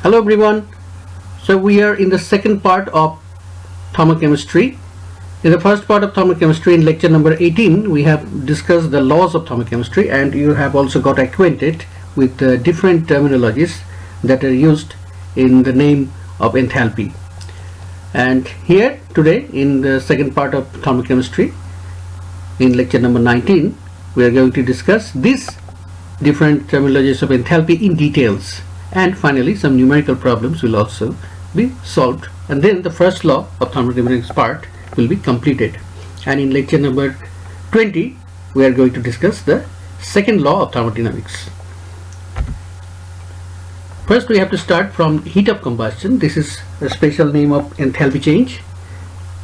Hello everyone. So we are in the second part of thermochemistry. In the first part of thermochemistry, in lecture number 18, we have discussed the laws of thermochemistry, and you have also got acquainted with the different terminologies that are used in the name of enthalpy. And here today, in the second part of thermochemistry, in lecture number 19, we are going to discuss these different terminologies of enthalpy in details. And finally, some numerical problems will also be solved, and then the first law of thermodynamics part will be completed. And in lecture number 20, we are going to discuss the second law of thermodynamics. First, we have to start from heat of combustion. This is a special name of enthalpy change.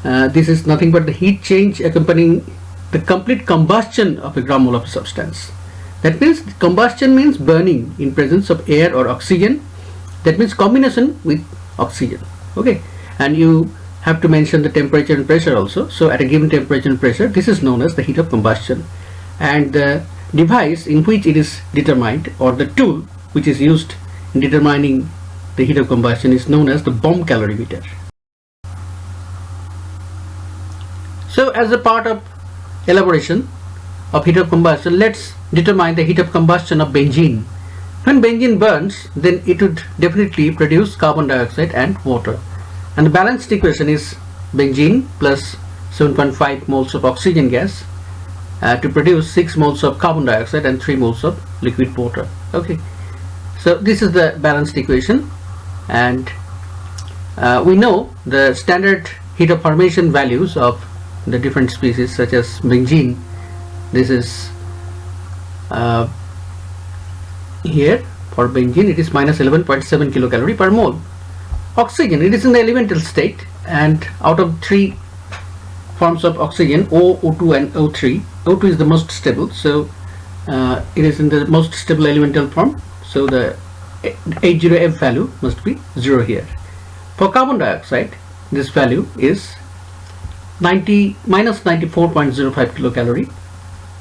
This is nothing but the heat change accompanying the complete combustion of a gram mole of a substance. That means combustion means burning in presence of air or oxygen. That means combination with oxygen. Okay, and you have to mention the temperature and pressure also. So at a given temperature and pressure, this is known as the heat of combustion, and the device in which it is determined, or the tool which is used in determining the heat of combustion, is known as the bomb calorimeter. So as a part of elaboration of heat of combustion, let's determine the heat of combustion of benzene. When benzene burns, then it would definitely produce carbon dioxide and water, and the balanced equation is benzene plus 7.5 moles of oxygen gas to produce 6 moles of carbon dioxide and 3 moles of liquid water. Okay, so this is the balanced equation, and we know the standard heat of formation values of the different species, such as benzene. This is here for benzene, it is minus 11.7 kilocalorie per mole. Oxygen, it is in the elemental state, and out of three forms of oxygen, O, O2 and O3, O2 is the most stable, so it is in the most stable elemental form, so the H0F value must be 0 here. For carbon dioxide, this value is minus 94.05 kilocalorie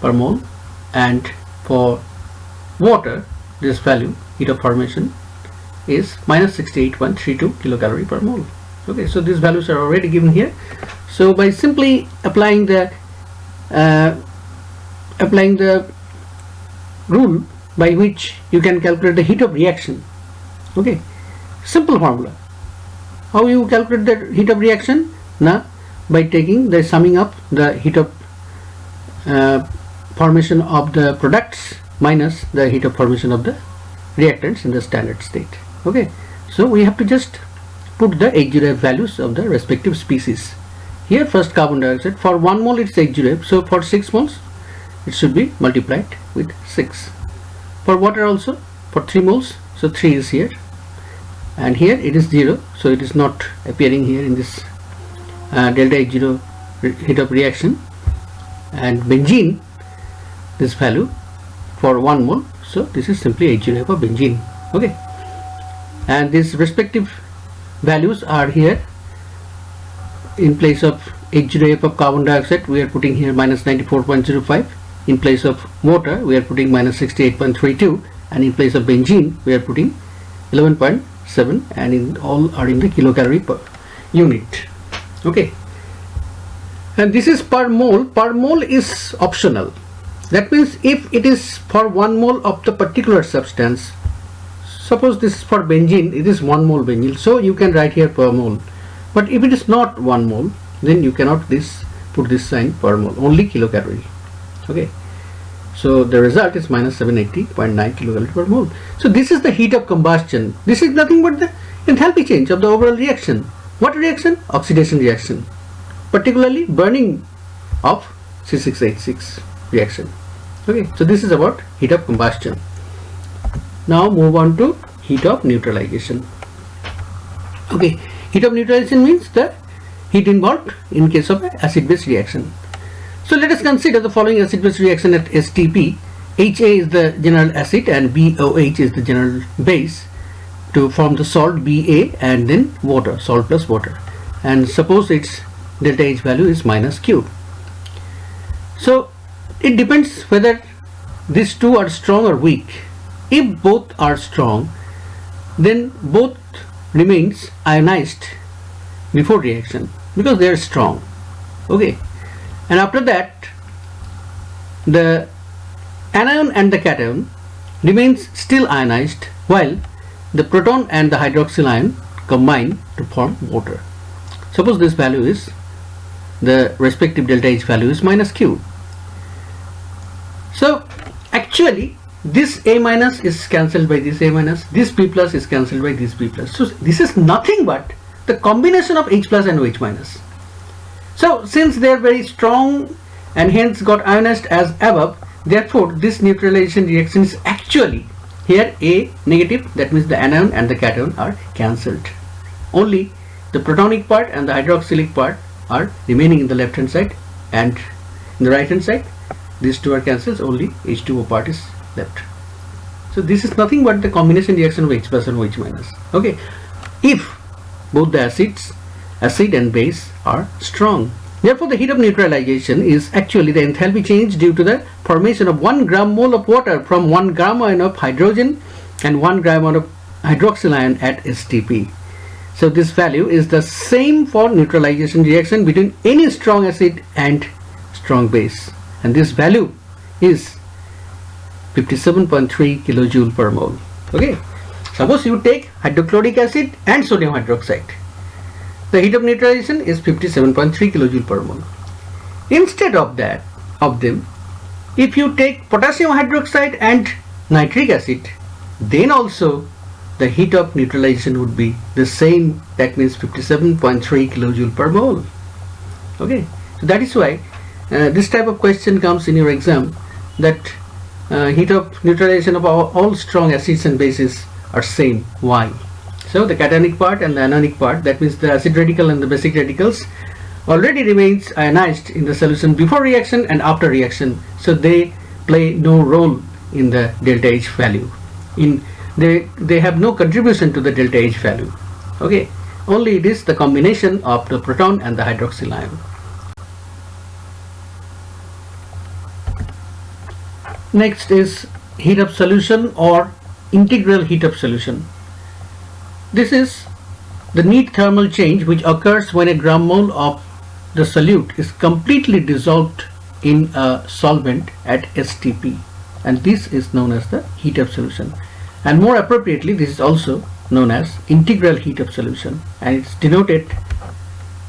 per mole, and for water, this value, heat of formation, is minus 68.32 kilocalorie per mole. Okay, so these values are already given here. So by simply applying the rule by which you can calculate the heat of reaction. Okay, simple formula. How you calculate the heat of reaction? Now, by taking the summing up the heat of formation of the products minus the heat of formation of the reactants in the standard state. Okay, so we have to just put the H0F values of the respective species. Here, first carbon dioxide, for 1 mole it's H0F, so for 6 moles it should be multiplied with 6. For water also, for 3 moles, so 3 is here, and here it is 0, so it is not appearing here in this delta H0 heat of reaction. And benzene, this value for 1 mole, so this is simply H0F of benzene. Okay, and these respective values are here. In place of H0F of carbon dioxide, we are putting here minus 94.05. In place of water, we are putting minus 68.32, and in place of benzene, we are putting 11.7, and in all are in the kilocalorie per unit. Okay, and this is per mole. Per mole is optional. That means if it is for 1 mole of the particular substance, suppose this is for benzene, it is 1 mole benzene, so you can write here per mole. But if it is not 1 mole, then you cannot put this sign per mole, only kilocalorie. Okay, so the result is minus 780.9 kilocalorie per mole. So this is the heat of combustion. This is nothing but the enthalpy change of the overall reaction. What reaction? Oxidation reaction, particularly burning of C6H6 reaction. Okay, so this is about heat of combustion. Now move on to heat of neutralization. Okay, heat of neutralization means the heat involved in case of an acid-base reaction. So let us consider the following acid-base reaction at STP. HA is the general acid and BOH is the general base to form the salt BA, and then water, salt plus water. And suppose its delta H value is minus Q. So it depends whether these two are strong or weak. If both are strong, then both remains ionized before reaction because they are strong. Okay, and after that the anion and the cation remains still ionized while the proton and the hydroxyl ion combine to form water. Suppose this value is, the respective delta H value is minus Q. So actually this A minus is cancelled by this A minus, this B plus is cancelled by this B plus. So this is nothing but the combination of H plus and OH minus. So since they are very strong and hence got ionized as above, therefore this neutralization reaction is actually here A negative, that means the anion and the cation are cancelled. Only the protonic part and the hydroxylic part are remaining in the left hand side, and in the right hand side these two are cancelled, only H2O part is left. So this is nothing but the combination reaction of H plus and OH minus. Okay, if both the acid and base are strong. Therefore the heat of neutralization is actually the enthalpy change due to the formation of 1 gram mole of water from 1 gram ion of hydrogen and 1 gram ion of hydroxyl ion at STP. So this value is the same for neutralization reaction between any strong acid and strong base, and this value is 57.3 kilojoule per mole. Okay, suppose you take hydrochloric acid and sodium hydroxide. The heat of neutralization is 57.3 kilojoule per mole. Instead of them, if you take potassium hydroxide and nitric acid, then also the heat of neutralization would be the same, that means 57.3 kilojoule per mole. Okay, so that is why this type of question comes in your exam, that heat of neutralization of all strong acids and bases are same. Why? So the cationic part and the anionic part, that means the acid radical and the basic radicals, already remains ionized in the solution before reaction and after reaction, so they play no role in the delta H value. They have no contribution to the delta H value. Okay, only it is the combination of the proton and the hydroxyl ion. Next is heat of solution or integral heat of solution. This is the neat thermal change which occurs when a gram mole of the solute is completely dissolved in a solvent at STP, and this is known as the heat of solution, and more appropriately this is also known as integral heat of solution, and it's denoted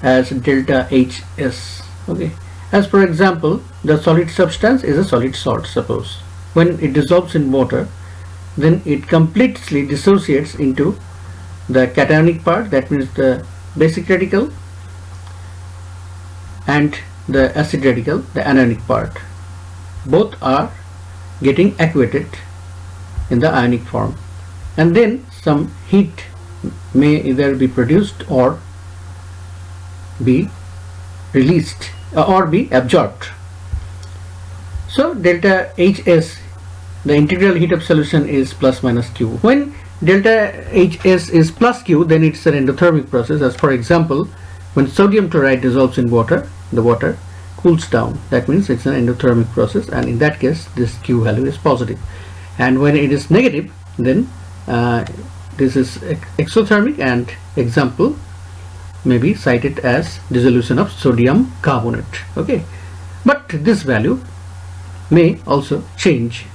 as delta HS. Okay, as for example, the solid substance is a solid salt. Suppose when it dissolves in water, then it completely dissociates into the cationic part, that means the basic radical, and the acid radical, the anionic part. Both are getting aquated in the ionic form, and then some heat may either be produced or be released or be absorbed. So delta HS, the integral heat of solution, is plus minus Q. When delta HS is plus Q, then it's an endothermic process. As for example, when sodium chloride dissolves in water, the water cools down. That means it's an endothermic process, and in that case this Q value is positive. And when it is negative, then this is exothermic, and example may be cited as dissolution of sodium carbonate. Okay, but this value may also change,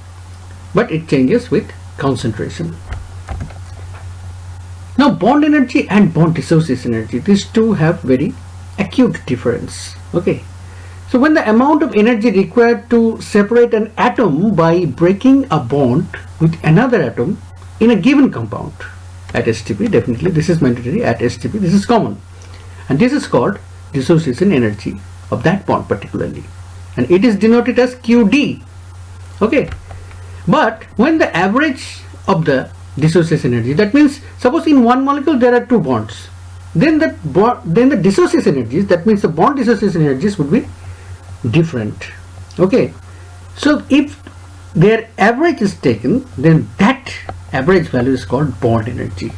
but it changes with concentration. Now bond energy and bond dissociation energy, these two have very acute difference. Okay, so when the amount of energy required to separate an atom by breaking a bond with another atom in a given compound at STP, definitely this is mandatory at STP, this is common, and this is called dissociation energy of that bond particularly, and it is denoted as QD. Okay, but when the average of the dissociation energy, that means suppose in one molecule there are two bonds, then the dissociation energies, that means the bond dissociation energies would be different. Okay, so if their average is taken, then that average value is called bond energy.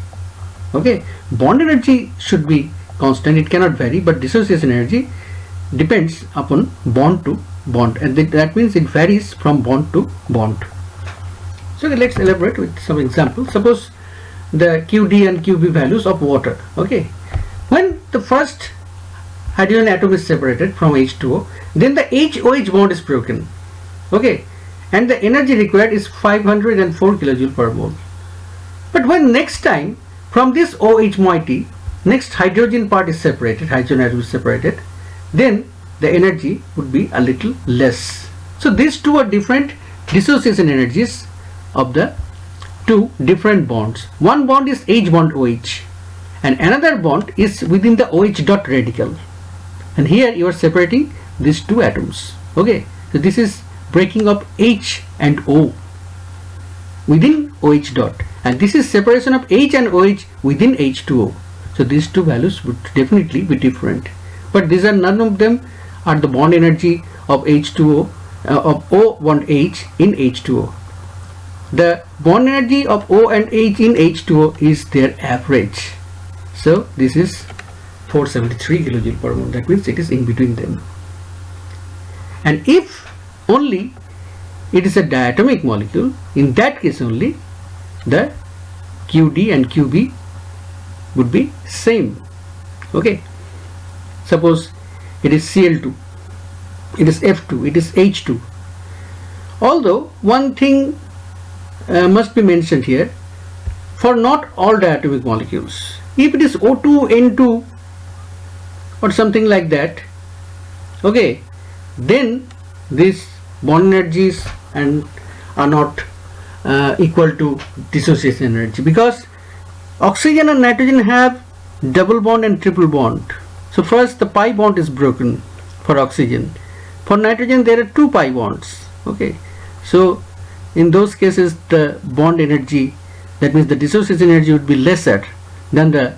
Okay, bond energy should be constant, it cannot vary, but dissociation energy depends upon bond to bond, and that means it varies from bond to bond. So let's elaborate with some examples. Suppose the QD and QB values of water. Okay, when the first hydrogen atom is separated from H2O, then the H-OH bond is broken. Okay, and the energy required is 504 kilojoule per mole. But when next time from this OH moiety, next hydrogen part is separated, hydrogen atom is separated, then the energy would be a little less. So these two are different dissociation energies of the two different bonds. One bond is H bond OH and another bond is within the OH dot radical, and here you are separating these two atoms. Okay, so this is breaking up H and O within OH dot, and this is separation of H and OH within H2O. So these two values would definitely be different, but these are none of them are the bond energy of H2O of O bond H in H2O. The bond energy of O and H in H2O is their average. So this is 473 kilojoule per mole. That means it is in between them. And if only it is a diatomic molecule, in that case only the QD and QB would be same. Okay, suppose it is Cl2, it is F2, it is H2. Although one thing must be mentioned here, for not all diatomic molecules, if it is O2, N2 or something like that, okay, then these bond energies and are not equal to dissociation energy, because oxygen and nitrogen have double bond and triple bond. So first the pi bond is broken for oxygen. For nitrogen there are two pi bonds. Okay, so in those cases the bond energy, that means the dissociation energy, would be lesser than the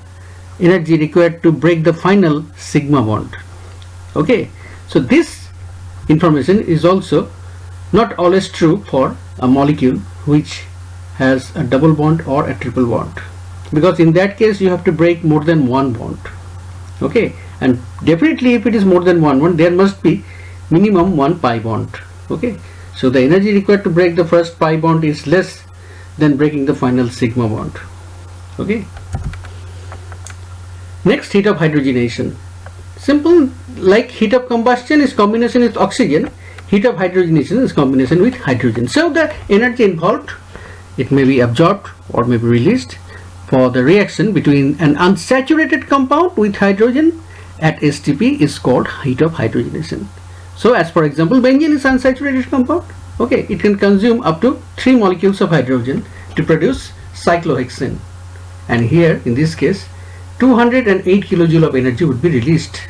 energy required to break the final sigma bond. Okay, so this information is also not always true for a molecule which has a double bond or a triple bond, because in that case you have to break more than one bond. Okay, and definitely if it is more than one bond, there must be minimum one pi bond. Okay, so the energy required to break the first pi bond is less than breaking the final sigma bond. Okay, next, heat of hydrogenation. Simple, like heat of combustion is combination with oxygen, heat of hydrogenation is combination with hydrogen. So the energy involved, it may be absorbed or may be released for the reaction between an unsaturated compound with hydrogen at STP is called heat of hydrogenation. So as for example, benzene is unsaturated compound. Okay, it can consume up to 3 molecules of hydrogen to produce cyclohexane, and here in this case 208 kilojoule of energy would be released.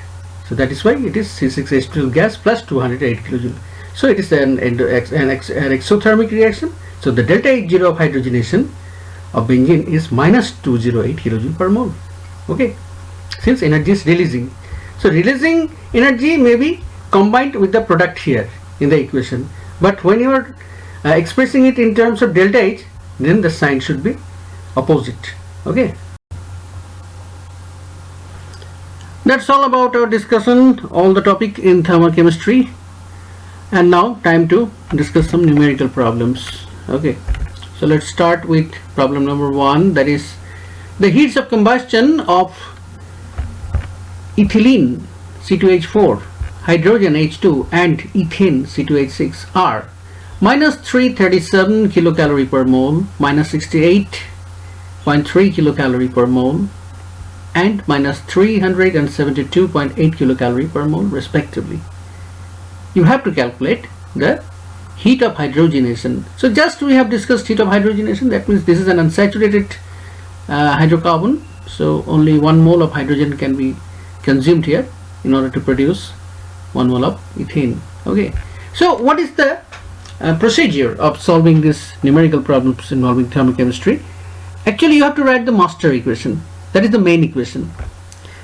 So that is why it is C6H12 gas plus 208 kilojoule. So it is an exothermic reaction. So the delta H0 of hydrogenation of benzene is minus 208 kilojoule per mole. Okay, since energy is releasing. So releasing energy may be combined with the product here in the equation, but when you are expressing it in terms of delta H, then the sign should be opposite. Okay, that's all about our discussion, all the topic in thermochemistry. And now time to discuss some numerical problems. Okay, so let's start with problem number 1, that is the heats of combustion of ethylene C2H4, hydrogen H2 and ethane C2H6 are minus 337 kilocalorie per mole, minus 68.3 kilocalorie per mole and minus 372.8 kilocalorie per mole respectively. You have to calculate the heat of hydrogenation. So just we have discussed heat of hydrogenation, that means this is an unsaturated hydrocarbon, so only 1 mole of hydrogen can be consumed here in order to produce 1 mole of ethane. Okay, so what is the procedure of solving this numerical problems involving thermochemistry? Actually you have to write the master equation, that is the main equation,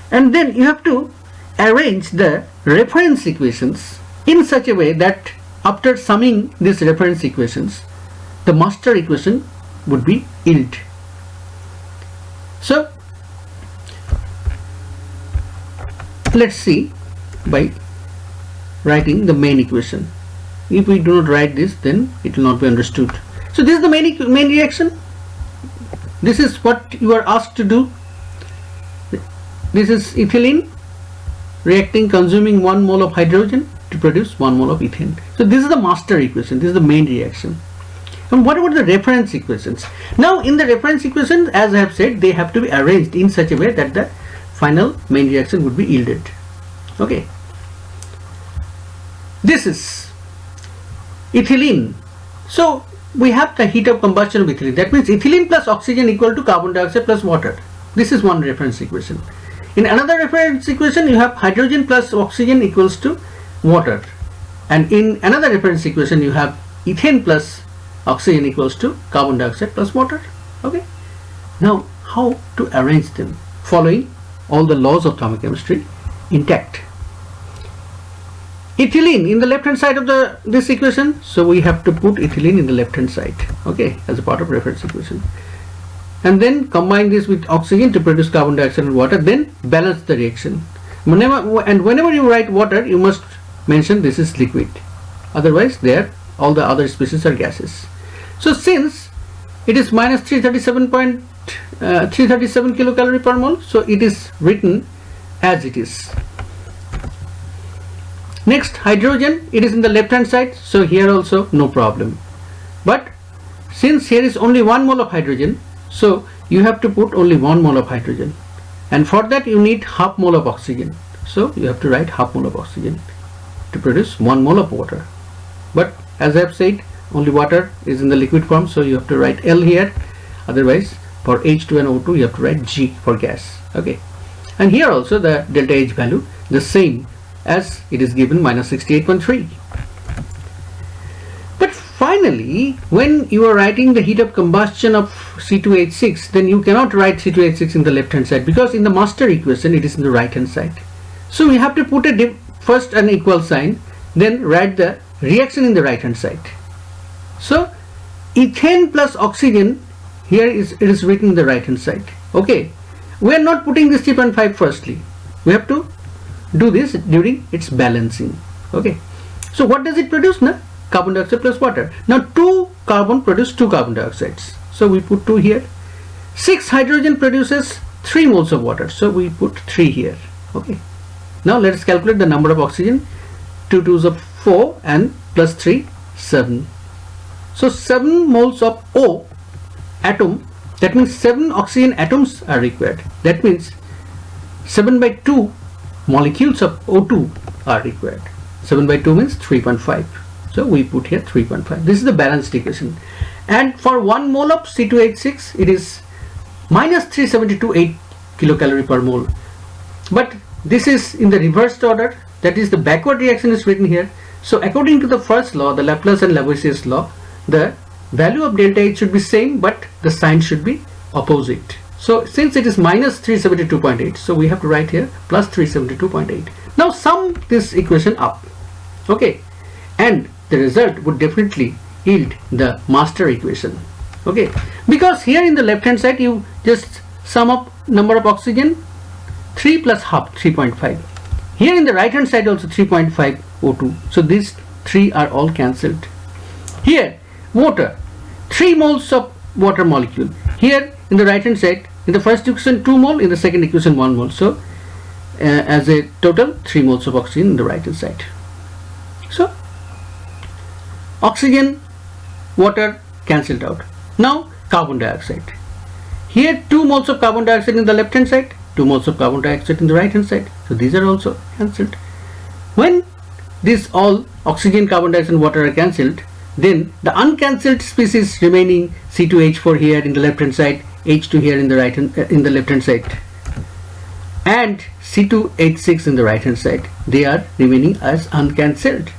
and then you have to arrange the reference equations in such a way that after summing these reference equations the master equation would be yield. So let's see by writing the main equation. If we do not write this, then it will not be understood. So this is the main reaction. this is what you are asked to do. This is ethylene reacting, consuming 1 mole of hydrogen to produce 1 mole of ethane. So this is the master equation, this is the main reaction. And what about the reference equations? Now in the reference equations, as I have said, they have to be arranged in such a way that the final main reaction would be yielded. Okay, this is ethylene. So we have the heat of combustion of ethylene. That means ethylene plus oxygen equal to carbon dioxide plus water. This is one reference equation. In another reference equation, you have hydrogen plus oxygen equals to water. And in another reference equation, you have ethane plus oxygen equals to carbon dioxide plus water. Okay. Now, how to arrange them following all the laws of thermochemistry intact? Ethylene in the left hand side of this equation, so we have to put ethylene in the left hand side, okay, as a part of reference equation, and then combine this with oxygen to produce carbon dioxide and water, then balance the reaction. Whenever you write water, you must mention this is liquid, otherwise all the other species are gases. So since it is minus 337 kilocalorie per mole, so it is written as it is. Next, hydrogen, it is in the left hand side, so here also no problem. But since here is only 1 mole of hydrogen, so you have to put only 1 mole of hydrogen, and for that you need half mole of oxygen, so you have to write half mole of oxygen to produce 1 mole of water. But as I have said, only water is in the liquid form, so you have to write L here, otherwise for H2 and O2 you have to write G for gas. Okay, and here also the delta H value the same as it is given, minus 68.3. But finally, when you are writing the heat of combustion of C2H6, then you cannot write C2H6 in the left hand side, because in the master equation it is in the right hand side. So we have to put first an equal sign, then write the reaction in the right hand side. So ethane plus oxygen, here it is written in the right hand side. Okay, we are not putting this 3.5 firstly, we have to do this during its balancing. Okay, so what does it produce now? Carbon dioxide plus water. Now 2 carbon produce 2 carbon dioxides, so we put 2 here. 6 hydrogen produces 3 moles of water, so we put 3 here. Okay, now let us calculate the number of oxygen. 2 2s of 4 and plus 3, 7. So 7 moles of O atom, that means 7 oxygen atoms are required. That means 7 by 2 molecules of O2 are required. 7 by 2 means 3.5. So we put here 3.5. This is the balanced equation. And for 1 mole of C2H6, it is minus 372.8 kilocalorie per mole. But this is in the reversed order, that is the backward reaction is written here. So according to the first law, the Laplace and Lavoisier's law, the value of delta H should be same, but the sign should be opposite. So since it is minus 372.8, so we have to write here plus 372.8. Now sum this equation up. Okay, and the result would definitely yield the master equation. Okay, because here in the left hand side you just sum up number of oxygen, 3 plus half, 3.5. Here in the right hand side also 3.5 O2. So these 3 are all cancelled. Here water, 3 moles of water molecule. Here in the right hand side, in the first equation 2 mole, in the second equation 1 mole. So as a total 3 moles of oxygen in the right hand side. So oxygen, water cancelled out. Now carbon dioxide. Here 2 moles of carbon dioxide in the left hand side, 2 moles of carbon dioxide in the right hand side. So these are also cancelled. When these all oxygen, carbon dioxide and water are cancelled, then the uncancelled species remaining C2H4 here in the left hand side, H2 here in the left hand side, and C2H6 in the right hand side, they are remaining as uncancelled.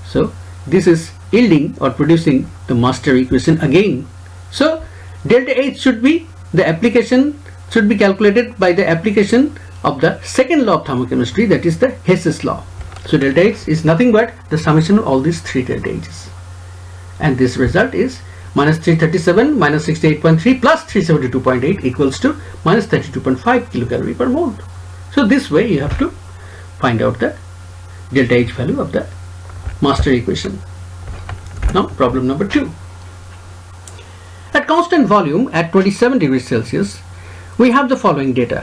So this is yielding or producing the master equation again. So delta H should be the application, should be calculated by the application of the second law of thermochemistry, that is the Hess's law. So delta H is nothing but the summation of all these 3 delta H's, and this result is minus 337 minus 68.3 plus 372.8 equals to minus 32.5 kilocalorie per mole. So this way you have to find out the delta H value of the master equation. Now problem number 2. At constant volume at 27 degrees Celsius, we have the following data.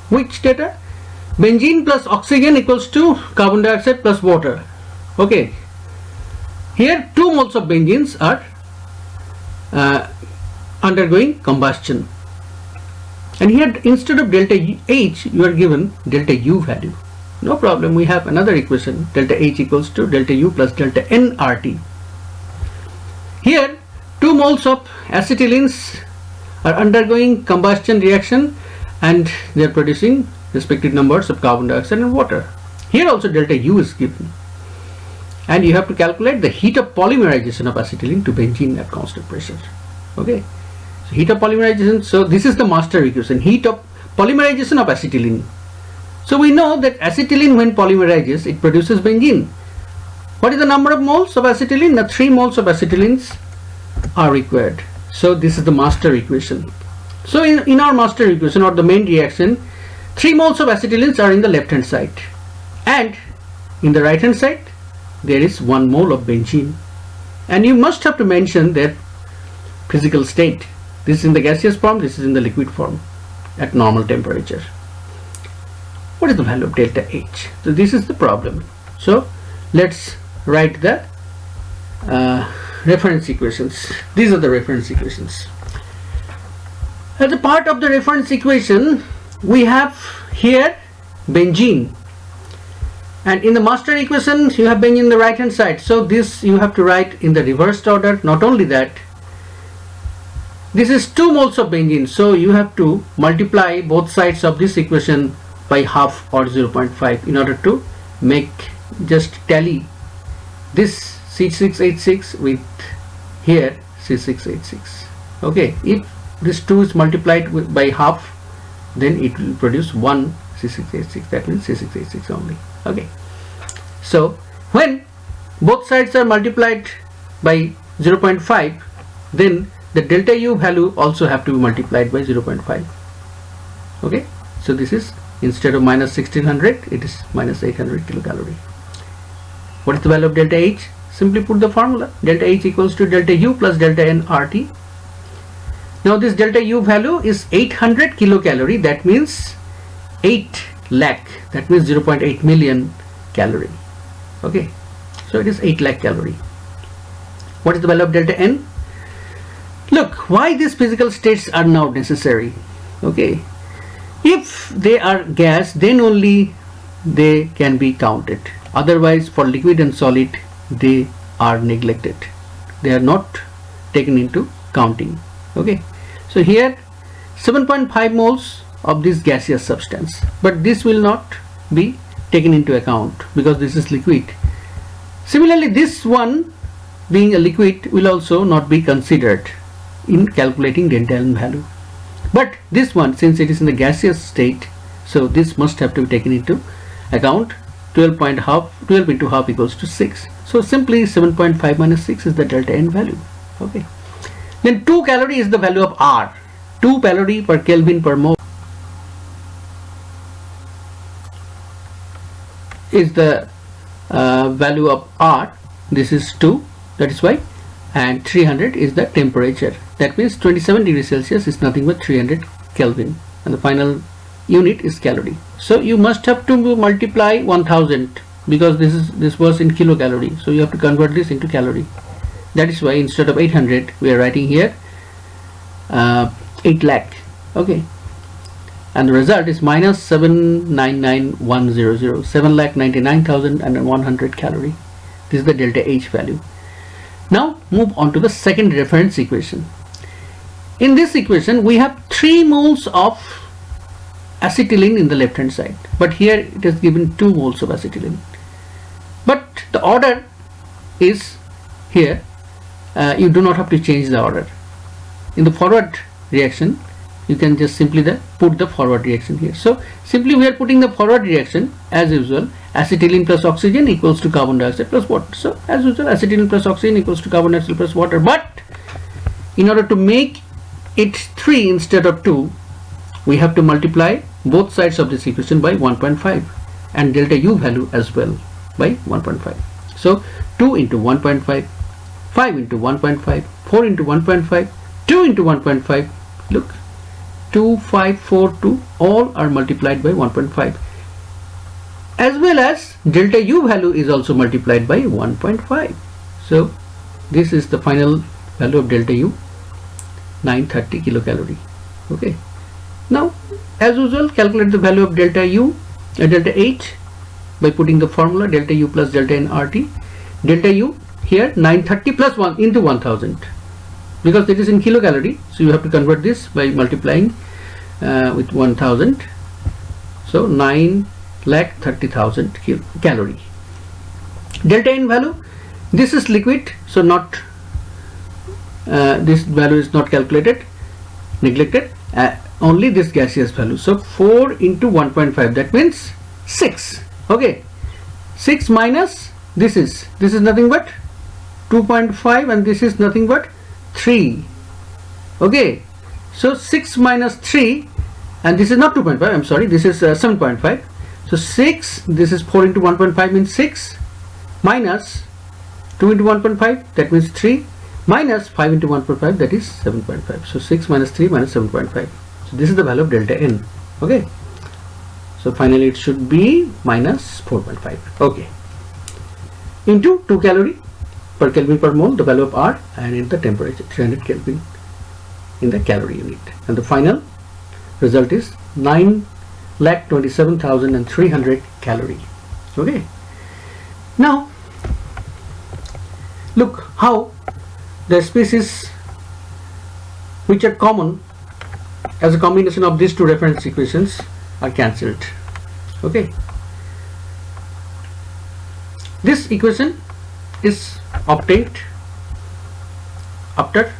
Which data? Benzene plus oxygen equals to carbon dioxide plus water. Okay. Here 2 moles of benzenes are undergoing combustion. And here instead of delta H, you are given delta U value. No problem, we have another equation, delta H equals to delta U plus delta nRT. Here 2 moles of acetylenes are undergoing combustion reaction and they are producing respective numbers of carbon dioxide and water. Here also delta U is given. And you have to calculate the heat of polymerization of acetylene to benzene at constant pressure. Okay. So heat of polymerization, so this is the master equation, heat of polymerization of acetylene. So we know that acetylene when polymerizes, it produces benzene. What is the number of moles of acetylene? Now 3 moles of acetylenes are required. So this is the master equation. So in our master equation or the main reaction, 3 moles of acetylenes are in the left hand side. And in the right hand side, there is 1 mole of benzene. And you must have to mention their physical state. This is in the gaseous form, this is in the liquid form at normal temperature. What is the value of delta H? So this is the problem. So let's write the reference equations. These are the reference equations. As a part of the reference equation, we have here benzene. And in the master equation, you have benzene in the right hand side. So this you have to write in the reversed order. Not only that, this is 2 moles of benzene. So you have to multiply both sides of this equation by half or 0.5 in order to make just tally this C6H6 with here C6H6. Okay, if this 2 is multiplied by half, then it will produce 1 C6H6, that means C6H6 only. Okay, so when both sides are multiplied by 0.5, then the delta U value also have to be multiplied by 0.5. Okay, so this is instead of minus 1600, it is minus 800 kilocalorie. What is the value of delta H? Simply put the formula, delta H equals to delta U plus delta nRT. Now this delta U value is 800 kilocalorie, that means 8 lakh, that means 0.8 million calorie. Okay, so it is 8 lakh calorie. What is the value of delta N? Look, why these physical states are now necessary. Okay, if they are gas, then only they can be counted. Otherwise, for liquid and solid, they are neglected. They are not taken into counting. Okay, so here 7.5 moles of this gaseous substance, but this will not be taken into account because this is liquid. Similarly, this one being a liquid will also not be considered in calculating delta N value. But this one, since it is in the gaseous state, so this must have to be taken into account. 12 into half equals to 6. So simply 7.5 minus 6 is the delta N value. Okay. Then 2 calorie is the value of R. 2 calorie per Kelvin per mole is the value of R. This is 2, that is why, and 300 is the temperature. That means 27 degrees Celsius is nothing but 300 Kelvin, and the final unit is calorie. So you must have to multiply 1000 because this was in kilocalorie. So you have to convert this into calorie. That is why instead of 800 we are writing here 8 lakh. Okay, and the result is minus 799,100, 7,99,100 calorie. This is the delta H value. Now move on to the second reference equation. In this equation we have 3 moles of acetylene in the left hand side, but here it is given 2 moles of acetylene, but the order is here, you do not have to change the order. In the forward reaction you can just simply put the forward reaction here. So simply we are putting the forward reaction as usual, acetylene plus oxygen equals to carbon dioxide plus water. So as usual, acetylene plus oxygen equals to carbon dioxide plus water, but in order to make it 3 instead of 2, we have to multiply both sides of this equation by 1.5 and delta U value as well by 1.5. So 2 into 1.5, 5 into 1.5, 4 into 1.5, 2 into 1.5, look, 2, 5, 4, 2, all are multiplied by 1.5, as well as delta U value is also multiplied by 1.5. So this is the final value of delta U, 930 kilocalorie. Okay. Now, as usual, calculate the value of delta U, delta H by putting the formula delta U plus delta N RT. Delta U here 930 plus 1 into 1000, because it is in kilocalorie, so you have to convert this by multiplying with 1000. So 9,30,000 calorie. Delta N value, this is liquid, so not this value is not calculated, neglected, only this gaseous value. So 4 into 1.5, that means 6. Okay, 6 minus this is nothing but 2.5, and this is nothing but 3. Okay, so 6 minus 3, and this is not 2.5, I'm sorry, this is 7.5. So 6, this is 4 into 1.5 means 6, minus 2 into 1.5, that means 3, minus 5 into 1.5, that is 7.5. So 6 minus 3 minus 7.5. So this is the value of delta N. Okay, so finally it should be minus 4.5. Okay, into 2 calorie per Kelvin per mole, the value of R, and in the temperature 300 Kelvin in the calorie unit, and the final result is 9,27,300 calorie. Okay, now look how the species which are common as a combination of these two reference equations are cancelled. Okay, this equation is obtained after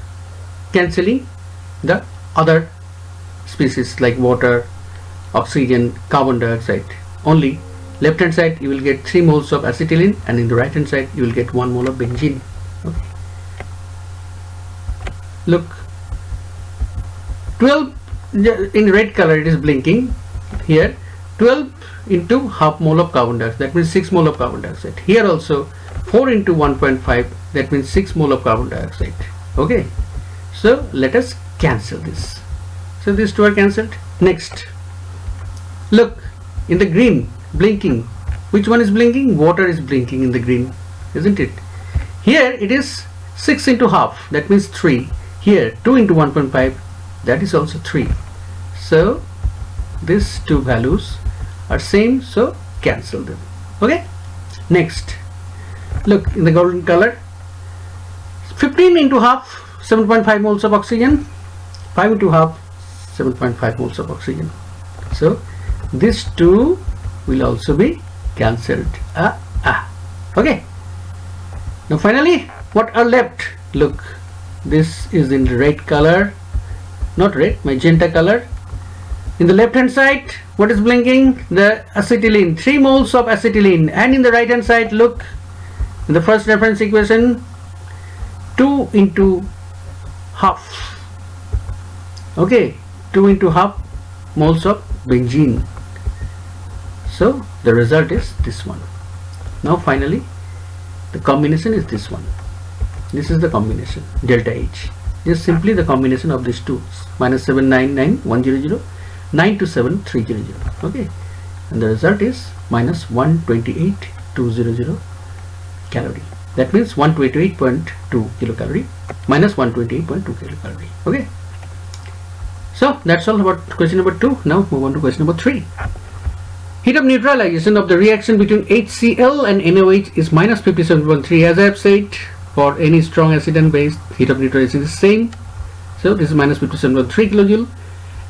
cancelling the other species like water, oxygen, carbon dioxide. Only left hand side you will get 3 moles of acetylene, and in the right hand side you will get 1 mole of benzene. Okay. Look, 12 in red color, it is blinking here. 12 into half mole of carbon dioxide, that means 6 mole of carbon dioxide. Here also 4 into 1.5, that means 6 mole of carbon dioxide. Okay, so let us cancel this. So these two are cancelled. Next, look, in the green blinking, which one is blinking? Water is blinking in the green, isn't it? Here it is 6 into half, that means 3. Here 2 into 1.5, that is also 3. So these two values are same, so cancel them. Okay, next, look, in the golden color, 15 into half, 7.5 moles of oxygen, 5 into half, 7.5 moles of oxygen. So these two will also be cancelled. Okay, now finally what are left? Look, this is in red color, not red, magenta color. In the left hand side, what is blinking? The acetylene, 3 moles of acetylene. And in the right hand side, look, in the first reference equation, 2 into half. Okay, 2 into half moles of benzene. So the result is this one. Now finally the combination is this one. This is the combination, delta H. Just simply the combination of these two, minus 799,100, 927,300. Okay, and the result is minus 128,200 calorie. That means 128.2 kilocalorie minus 128.2 kilocalorie. Okay, so that's all about question number 2. Now move on to question number 3. Heat of neutralization of the reaction between HCl and NaOH is minus 57.3. As I have said, for any strong acid and base, heat of neutralization is same. So this is minus 57.3 kilojoule,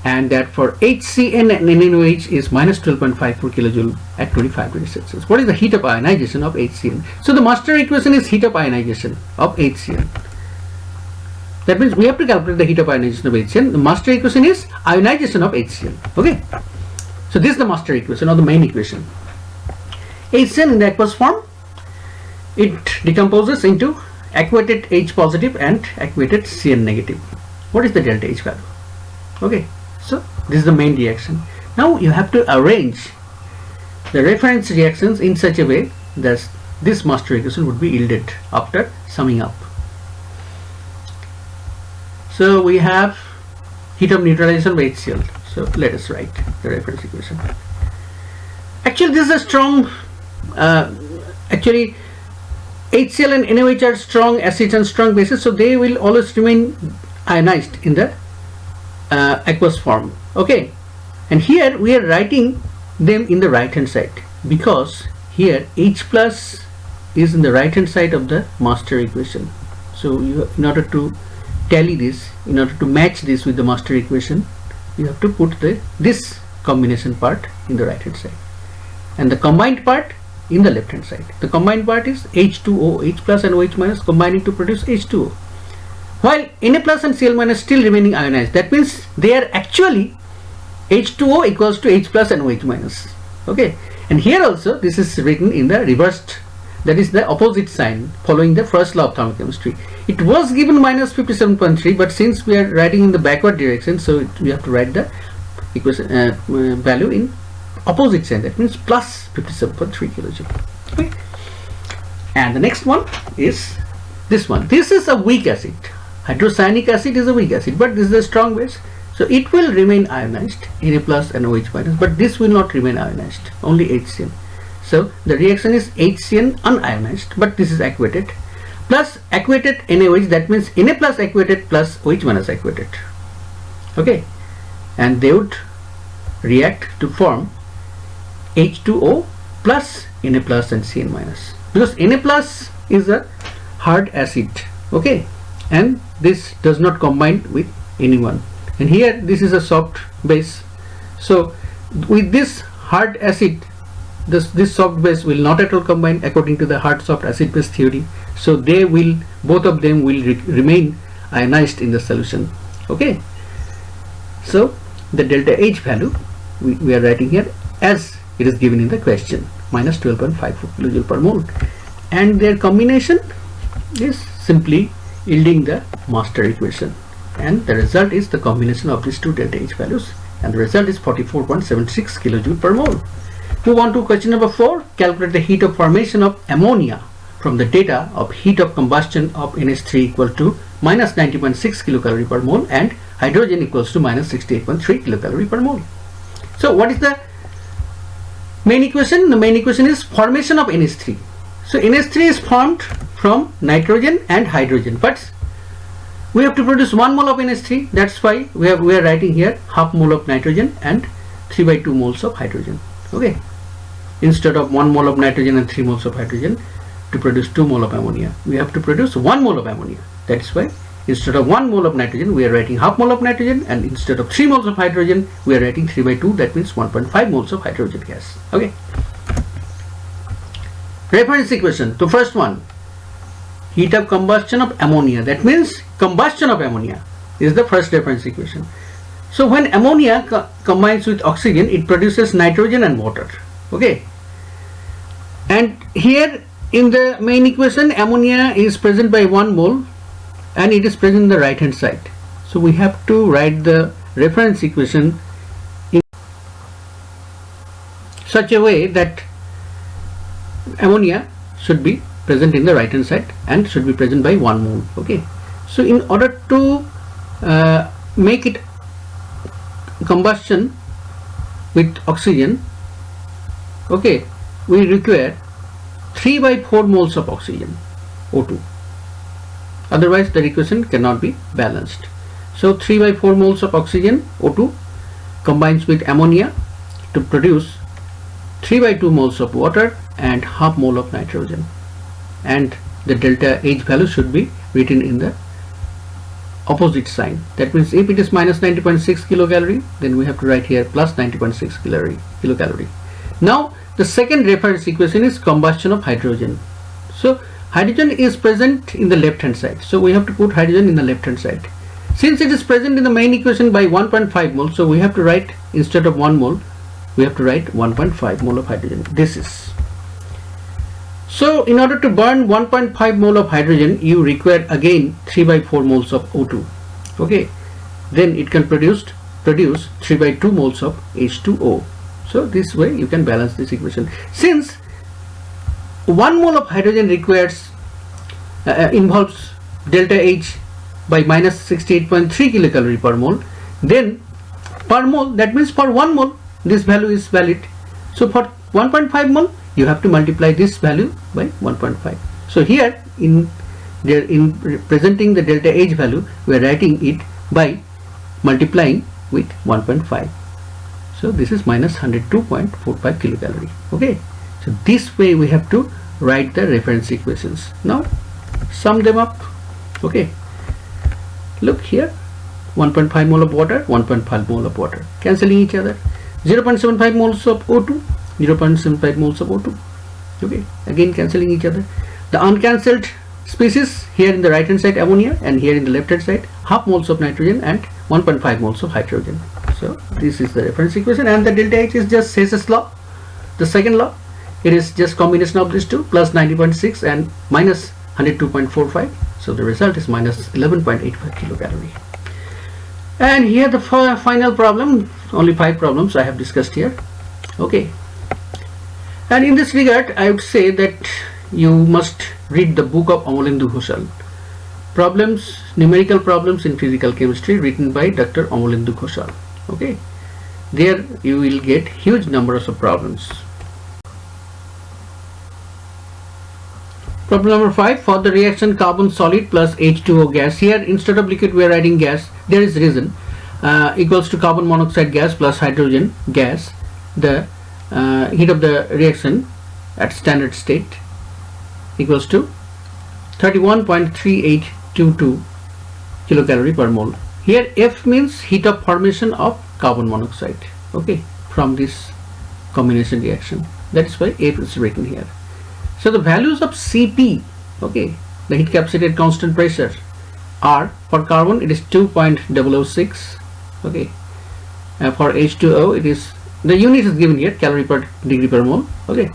and that for HCN and NaOH is minus 12.54 kilojoule at 25 degrees Celsius. What is the heat of ionization of HCN? So the master equation is heat of ionization of HCN. That means we have to calculate the heat of ionization of HCN. The master equation is ionization of HCN. Okay, so this is the master equation or the main equation. HCN in the aqueous form, it decomposes into aquated H positive and aquated Cn negative. What is the delta H value? Okay, so this is the main reaction. Now you have to arrange the reference reactions in such a way that this master equation would be yielded after summing up. So we have heat of neutralization by HCl. So let us write the reference equation. Actually, this is a strong, actually HCl and NaOH are strong acids and strong bases, so they will always remain ionized in the aqueous form. Okay, and here we are writing them in the right hand side, because here H plus is in the right hand side of the master equation. So you, in order to tally this, in order to match this with the master equation, you have to put this combination part in the right hand side and the combined part in the left hand side. The combined part is H2O, H plus and OH minus combining to produce H2O, while Na plus and Cl minus still remaining ionized. That means they are actually H2O equals to H plus and OH minus. Okay, and here also this is written in the reversed, that is the opposite sign, following the first law of thermochemistry. It was given minus 57.3, but since we are writing in the backward direction, so we have to write the equation value in opposite sign. That means plus 57.3 kilojoule. Okay, and the next one is this one. This is a weak acid. Hydrocyanic acid is a weak acid, but this is a strong base, so it will remain ionized, Na plus and OH minus, but this will not remain ionized, only HCl. So the reaction is HCl unionized, but this is aquated, plus aquated NaOH, that means Na plus aquated plus OH minus aquated. Okay, and they would react to form H2O plus Na plus and Cn minus, because Na plus is a hard acid. Okay, and this does not combine with anyone, and here this is a soft base. So with this hard acid, this soft base will not at all combine according to the hard soft acid base theory. So they will, both of them will remain ionized in the solution. Okay, so the delta H value we are writing here as it is given in the question, minus 12.54 kilojoule per mole, and their combination is simply yielding the master equation, and the result is the combination of these two delta H values, and the result is 44.76 kilojoule per mole. Move on to question number 4. Calculate the heat of formation of ammonia from the data of heat of combustion of NH3 equal to minus 90.6 kilocalorie per mole and hydrogen equals to minus 68.3 kilocalorie per mole. So what is the main equation? The main equation is formation of NH3. So NH3 is formed from nitrogen and hydrogen, but we have to produce 1 mole of NH3. That's why we are writing here half mole of nitrogen and 3/2 moles of hydrogen. Okay, instead of 1 mole of nitrogen and 3 moles of hydrogen, to produce 2 mole of ammonia, we have to produce 1 mole of ammonia. That's why instead of 1 mole of nitrogen, we are writing half mole of nitrogen, and instead of 3 moles of hydrogen, we are writing 3/2. That means 1.5 moles of hydrogen gas. Okay. Reference equation. So first one, heat of combustion of ammonia. That means combustion of ammonia is the first reference equation. So when ammonia combines with oxygen, it produces nitrogen and water. Okay, and here in the main equation, ammonia is present by 1 mole and it is present in the right hand side. So we have to write the reference equation in such a way that ammonia should be present in the right hand side and should be present by 1 mole. Okay, so in order to make it combustion with oxygen, okay, we require 3/4 moles of oxygen, O2, otherwise the equation cannot be balanced. So 3/4 moles of oxygen, O2, combines with ammonia to produce 3/2 moles of water and half mole of nitrogen, and the delta H value should be written in the opposite sign. That means if it is minus 90.6 kilocalorie, then we have to write here plus 90.6 kilocalorie. Now the second reference equation is combustion of hydrogen. So hydrogen is present in the left hand side, so we have to put hydrogen in the left hand side. Since it is present in the main equation by 1.5 mole, so we have to write, instead of 1 mole, we have to write 1.5 mole of hydrogen. This is, so in order to burn 1.5 mole of hydrogen, you require again 3/4 moles of O2. Okay, then it can produce 3/2 moles of H2O. So this way you can balance this equation. Since 1 mole of hydrogen requires involves delta H by minus 68.3 kilocalorie per mole, then per mole, that means for 1 mole this value is valid. So for 1.5 mole you have to multiply this value by 1.5. So here in presenting the delta H value, we are writing it by multiplying with 1.5. So this is minus 102.45 kilocalorie. Okay, so this way we have to write the reference equations. Now sum them up. Okay, look here, 1.5 mole of water, 1.5 mole of water, cancelling each other. 0.75 moles of O2, 0.75 moles of O2. Okay, again cancelling each other. The uncancelled species here in the right hand side ammonia, and here in the left hand side half moles of nitrogen and 1.5 moles of hydrogen. So this is the reference equation, and the delta H is just Hess's law, the second law. It is just combination of these two, plus 90.6 and minus 102.45. So the result is minus 11.85 kilocalorie. And here the final problem, only 5 problems I have discussed here. Okay, and in this regard I would say that you must read the book of Amolendu Ghoshal, Problems, Numerical Problems in Physical Chemistry, written by Dr. Amolendu Ghoshal. Okay, there you will get huge numbers of problems. Problem number 5, for the reaction carbon solid plus H2O gas. Here instead of liquid we are writing gas. There is reason. Equals to carbon monoxide gas plus hydrogen gas. The heat of the reaction at standard state equals to 31.3822 kilocalorie per mole. Here F means heat of formation of carbon monoxide. Okay, from this combination reaction. That is why F is written here. So the values of Cp, okay, the heat capacity at constant pressure, are for carbon it is 2.006. Okay, for H2O it is, the unit is given here, calorie per degree per mole. Okay,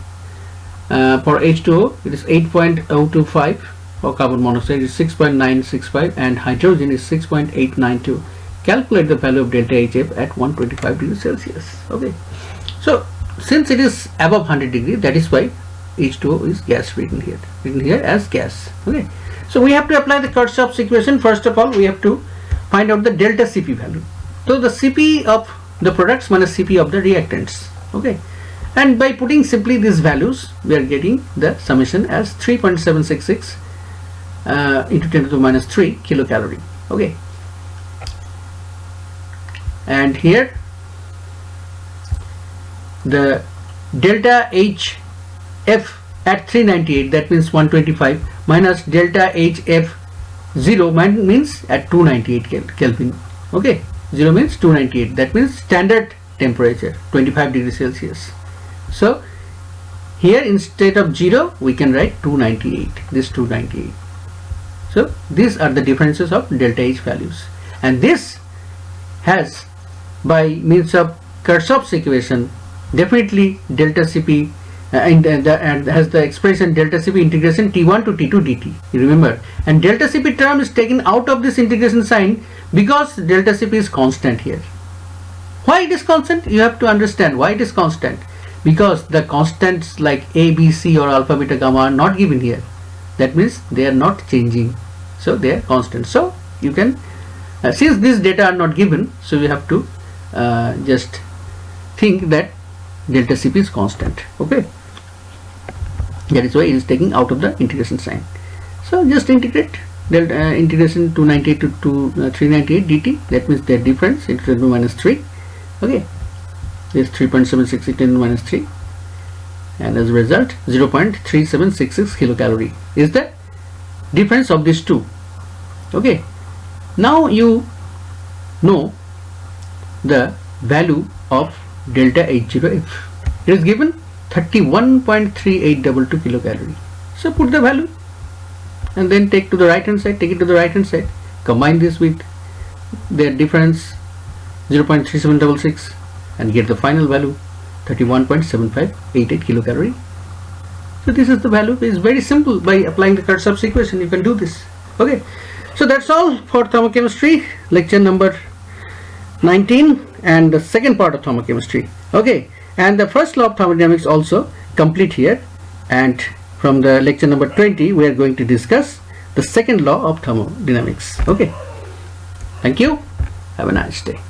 for H2O it is 8.025, for carbon monoxide is 6.965, and hydrogen is 6.892. Calculate the value of delta HF at 125 degrees Celsius. Okay, so since it is above 100 degrees, that is why H2O is gas written here as gas. Okay, so we have to apply the Kirchhoff's equation. First of all, we have to find out the delta Cp value. So the Cp of the products minus Cp of the reactants. Okay, and by putting simply these values, we are getting the summation as 3.766 into 10 to the minus 3 kilocalorie. Okay, and here the delta HF at 398, that means 125, minus delta HF 0 means at 298 Kelvin. Okay, 0 means 298, that means standard temperature 25 degrees Celsius. So here instead of 0 we can write 298, this 298. So these are the differences of delta H values, and this has, by means of Kirchhoff's equation, definitely delta Cp and has the expression delta Cp integration T1 to T2 dt. You remember, and delta Cp term is taken out of this integration sign because delta Cp is constant here. Why it is constant? You have to understand why it is constant, because the constants like A, B, C or alpha, beta, gamma are not given here. That means they are not changing, so they are constant. So you can, since these data are not given, so you have to just think that delta Cp is constant. Okay, that is why it is taking out of the integration sign. So just integrate delta integration 298 to 398 dt. That means their difference into 10 to the minus 3. Okay, this 3.768 10 to the minus 3, and as a result 0.3766 kilocalorie is the difference of these two. Okay, now you know the value of delta H0F. It is given 31.3822 kilocalorie. So put the value and then take to the right hand side, take it to the right hand side, combine this with their difference 0.3766 and get the final value 31.7588 kilocalorie. So this is the value. It is very simple. By applying the Kirchhoff's equation you can do this. Okay, so that's all for thermochemistry lecture number 19 and the second part of thermochemistry. Okay, and the first law of thermodynamics also complete here, and from the lecture number 20 we are going to discuss the the second law of thermodynamics. Okay, thank you, have a nice day.